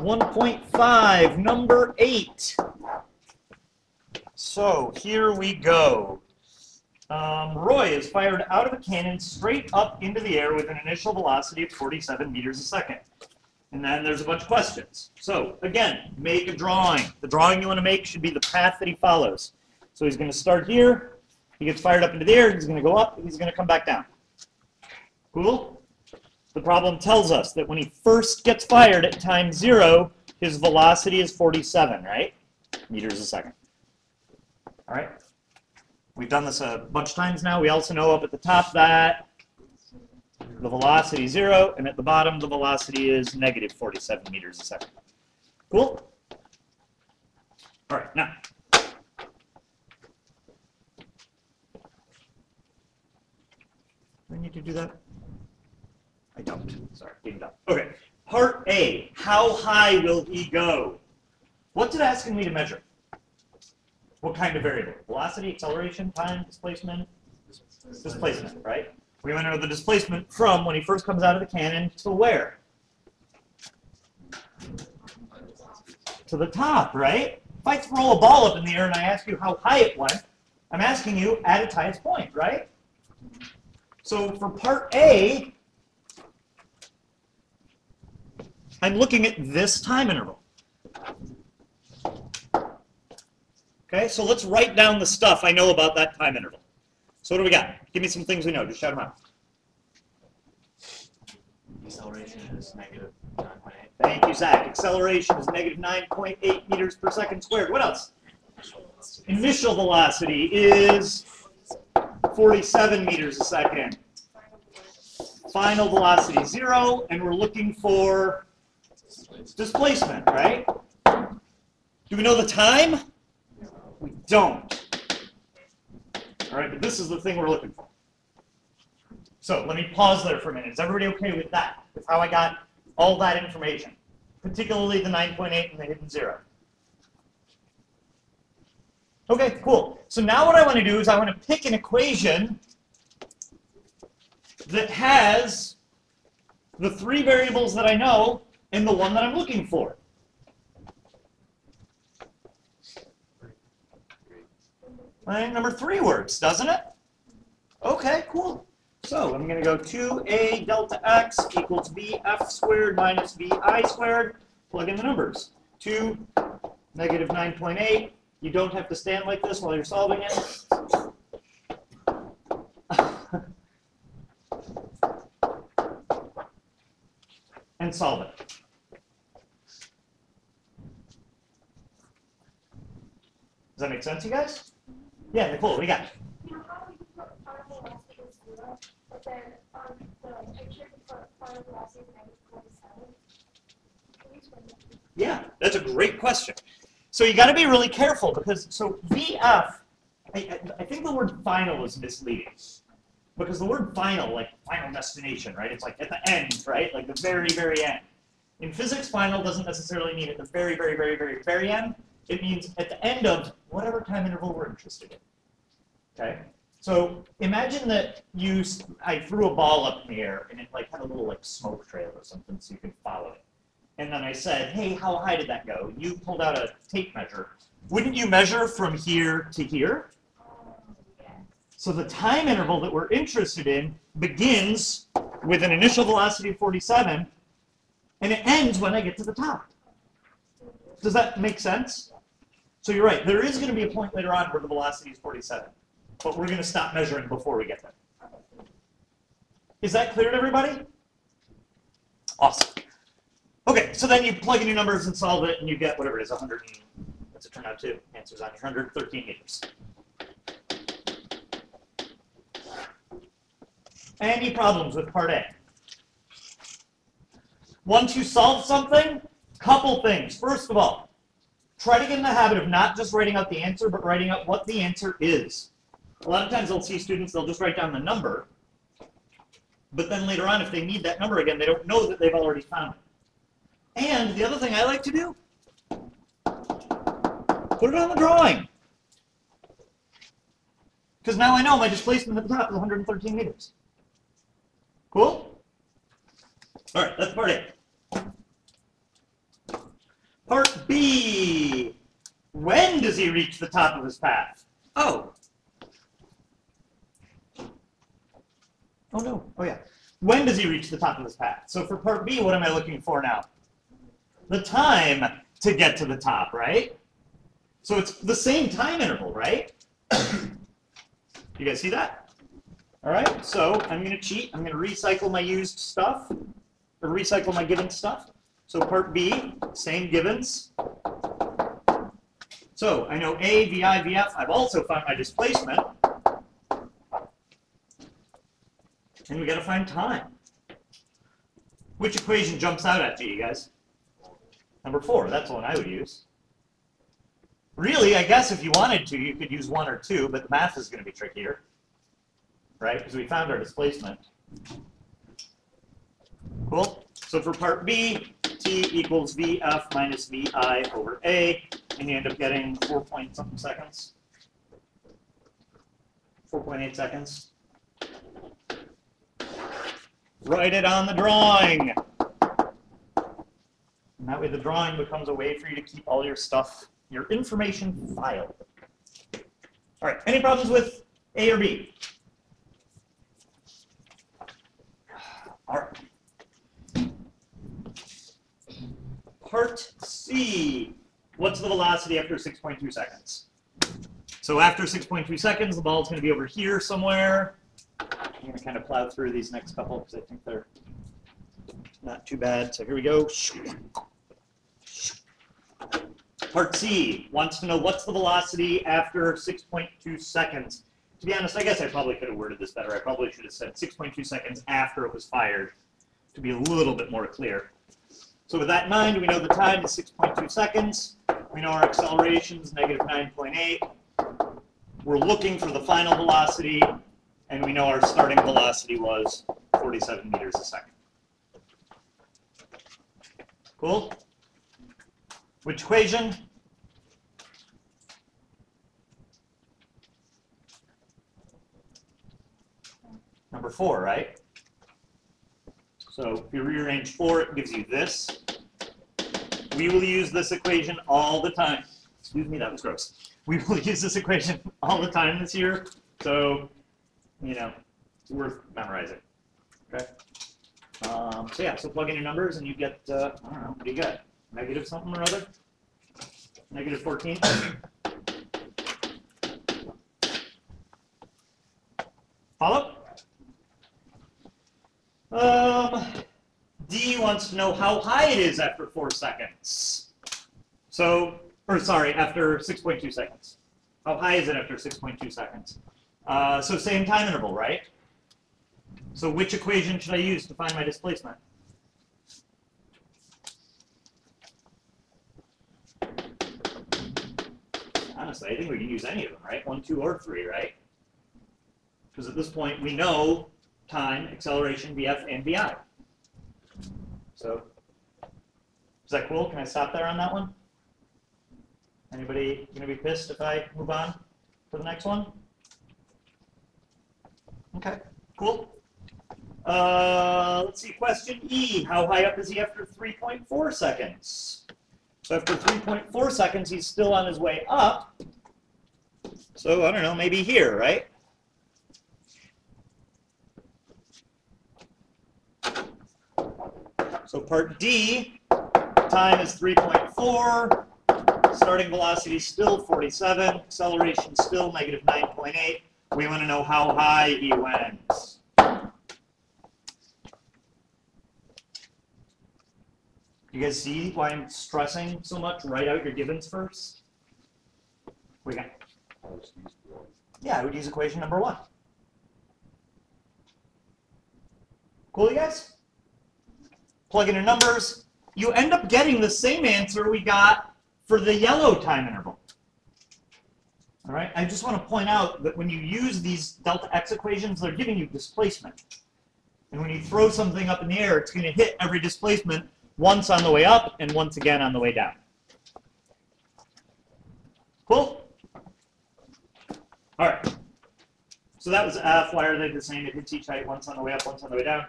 1.5, number 8. So here we go. Roy is fired out of a cannon straight up into the air with an initial velocity of 47 meters a second. And then there's a bunch of questions. So again, make a drawing. The drawing you want to make should be the path that he follows. So he's going to start here. He gets fired up into the air. He's going to go up. He's going to come back down. Cool? The problem tells us that when he first gets fired at time 0, his velocity is 47, right? Meters a second. All right? We've done this a bunch of times now. We also know up at the top that the velocity is 0, and at the bottom the velocity is negative 47 meters a second. Cool? All right, now. Do I need to do that? I don't. Sorry, didn't done. Okay. Part A, how high will he go? What's it asking me to measure? What kind of variable? Velocity, acceleration, time, displacement? Displacement, right? We want to know the displacement from when he first comes out of the cannon to where? To the top, right? If I throw a ball up in the air and I ask you how high it went, I'm asking you at its highest point, right? So for part A, I'm looking at this time interval. Okay, so let's write down the stuff I know about that time interval. So what do we got? Give me some things we know. Just shout them out. Acceleration is negative 9.8. Thank you, Zach. Acceleration is negative 9.8 meters per second squared. What else? Initial velocity is 47 meters a second. Final velocity 0, and we're looking for displacement, right? Do we know the time? We don't. All right, but this is the thing we're looking for. So let me pause there for a minute. Is everybody okay with that? With how I got all that information, particularly the 9.8 and the hidden 0? Okay, cool. So now what I want to do is I want to pick an equation that has the 3 variables that I know and the one that I'm looking for. Right, number 3 works, doesn't it? Okay, cool. So I'm going to go 2a delta x equals vf squared minus vi squared. Plug in the numbers. 2, negative 9.8. You don't have to stand like this while you're solving it. And solve it. Does that make sense, you guys? Yeah, Nicole, what do you got? You know how you put final velocity is 0, but then on the picture you put final velocity is negative 47? Can you explain that? Yeah, that's a great question. So you got to be really careful because, so VF, I think the word final is misleading. Because the word final, like final destination, right? It's like at the end, right? Like the very, very end. In physics, final doesn't necessarily mean at the very, very, very, very, very end. It means at the end of whatever time interval we're interested in. Okay? So imagine that I threw a ball up in the air and it like had a little like smoke trail or something so you could follow it. And then I said, hey, how high did that go? You pulled out a tape measure. Wouldn't you measure from here to here? So the time interval that we're interested in begins with an initial velocity of 47, and it ends when I get to the top. Does that make sense? So you're right. There is going to be a point later on where the velocity is 47, but we're going to stop measuring before we get there. Is that clear to everybody? Awesome. Okay, so then you plug in your numbers and solve it, and you get whatever it is, 100. What's it turn out to? Answer's on your 113 meters. Any problems with part A? Once you solve something, couple things. First of all, try to get in the habit of not just writing out the answer, but writing out what the answer is. A lot of times I'll see students, they'll just write down the number, but then later on, if they need that number again, they don't know that they've already found it. And the other thing I like to do, put it on the drawing. Because now I know my displacement at the top is 113 meters. Cool? All right, that's part A. Part B. When does he reach the top of his path? Oh. Oh no. Oh yeah. When does he reach the top of his path? So for part B, what am I looking for now? The time to get to the top, right? So it's the same time interval, right? You guys see that? All right, so I'm going to cheat. I'm going to recycle my used stuff, or recycle my given stuff. So part B, same givens. So I know A, VI, VF. I've also found my displacement. And we got to find time. Which equation jumps out at you guys? Number 4, that's the one I would use. Really, I guess if you wanted to, you could use 1 or 2, but the math is going to be trickier, right? Because we found our displacement. Cool. So for part B, T equals VF minus VI over A, and you end up getting 4-point-something seconds. 4.8 seconds. Write it on the drawing. And that way the drawing becomes a way for you to keep all your stuff, your information filed. All right, any problems with A or B? All right. Part C, what's the velocity after 6.2 seconds? So after 6.2 seconds, the ball's going to be over here somewhere. I'm going to kind of plow through these next couple because I think they're not too bad. So here we go. Part C wants to know what's the velocity after 6.2 seconds. To be honest, I guess I probably could have worded this better. I probably should have said 6.2 seconds after it was fired to be a little bit more clear. So with that in mind, we know the time is 6.2 seconds. We know our acceleration is negative 9.8. We're looking for the final velocity, and we know our starting velocity was 47 meters a second. Cool? Which equation? Number 4, right? So if you rearrange 4, it gives you this. We will use this equation all the time. Excuse me, that was gross. We will use this equation all the time this year. So, you know, it's worth memorizing. Okay? So yeah, so plug in your numbers and you get, I don't know, what do you get? Negative something or other? Negative 14? Follow? D wants to know how high it is after 4 seconds. So, or sorry, after 6.2 seconds. How high is it after 6.2 seconds? So same time interval, right? So which equation should I use to find my displacement? Honestly, I think we can use any of them, right? 1, 2, or 3, right? Because at this point, we know time, acceleration, VF, and VI. So, is that cool? Can I stop there on that one? Anybody going to be pissed if I move on to the next one? Okay, cool. Let's see, question E. How high up is he after 3.4 seconds? So after 3.4 seconds, he's still on his way up. So, I don't know, maybe here, right? So part D, time is 3.4, starting velocity still 47, acceleration still negative 9.8. We want to know how high he went. You guys see why I'm stressing so much? Write out your givens first. We got. Yeah, I would use equation number 1. Cool, you guys? Plug in your numbers. You end up getting the same answer we got for the yellow time interval. All right, I just want to point out that when you use these delta x equations, they're giving you displacement. And when you throw something up in the air, it's going to hit every displacement once on the way up and once again on the way down. Cool? All right. So that was F. Why are they the same? It hits each height once on the way up, once on the way down.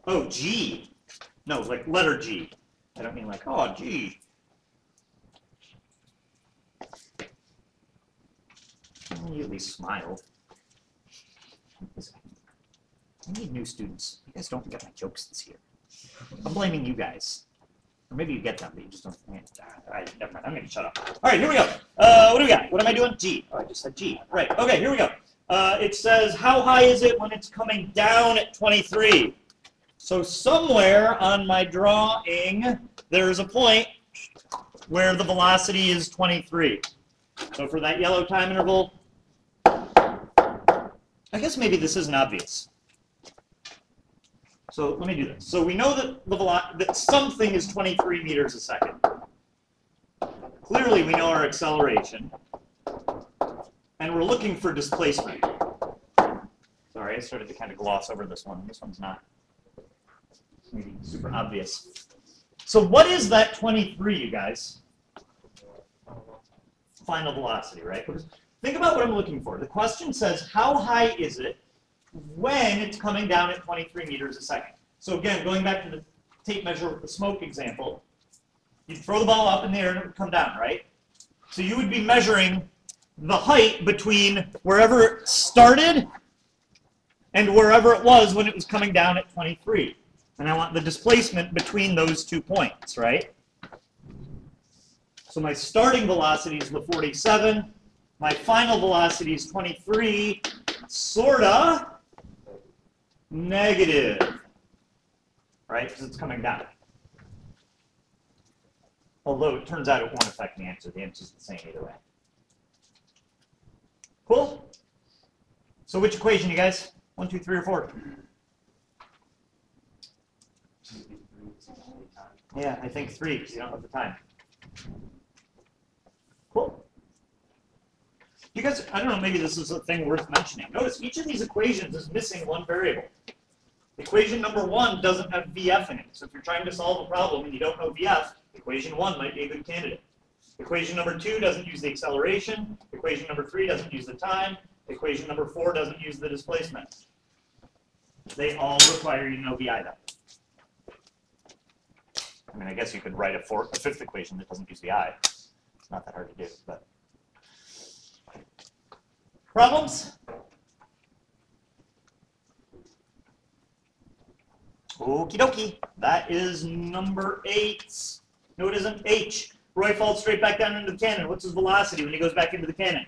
Oh, G. No, like letter G. I don't mean like, oh, gee. You at least smiled. I need new students. You guys don't get my jokes this year. I'm blaming you guys. Or maybe you get them, but you just don't. All right, never mind. I'm going to shut up. All right, here we go. What do we got? What am I doing? G. Oh, I just said G. Right. Okay, here we go. It says, how high is it when it's coming down at 23? So somewhere on my drawing, there's a point where the velocity is 23. So for that yellow time interval, I guess maybe this isn't obvious. So let me do this. So we know that that something is 23 meters a second. Clearly, we know our acceleration. And we're looking for displacement. Sorry, I started to kind of gloss over this one. This one's not maybe super obvious. So what is that 23, you guys? Final velocity, right? Because think about what I'm looking for. The question says, how high is it when it's coming down at 23 meters a second? So again, going back to the tape measure with the smoke example, you'd throw the ball up in the air and it would come down, right? So you would be measuring the height between wherever it started and wherever it was when it was coming down at 23. And I want the displacement between those 2 points, right? So my starting velocity is the 47. My final velocity is 23, sorta negative, right? Because it's coming down. Although it turns out it won't affect the answer. The answer's the same either way. Cool? So which equation, you guys? 1, 2, 3, or 4? Yeah, I think 3, because you don't have the time. Cool. You guys, I don't know, maybe this is a thing worth mentioning. Notice each of these equations is missing one variable. Equation number 1 doesn't have VF in it. So if you're trying to solve a problem and you don't know VF, equation 1 might be a good candidate. Equation number 2 doesn't use the acceleration. Equation number 3 doesn't use the time. Equation number 4 doesn't use the displacement. They all require you to know VI though. I mean, I guess you could write a 5th equation that doesn't use VI. It's not that hard to do, but. Problems? Okie dokie. That is number 8. No, it isn't. H. Roy falls straight back down into the cannon. What's his velocity when he goes back into the cannon?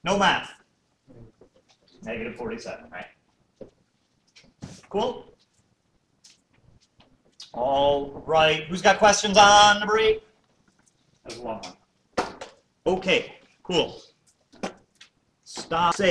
No math. Negative 47, right? Cool? All right. Who's got questions on number 8? That was a long one. Okay, cool. Stop. Say.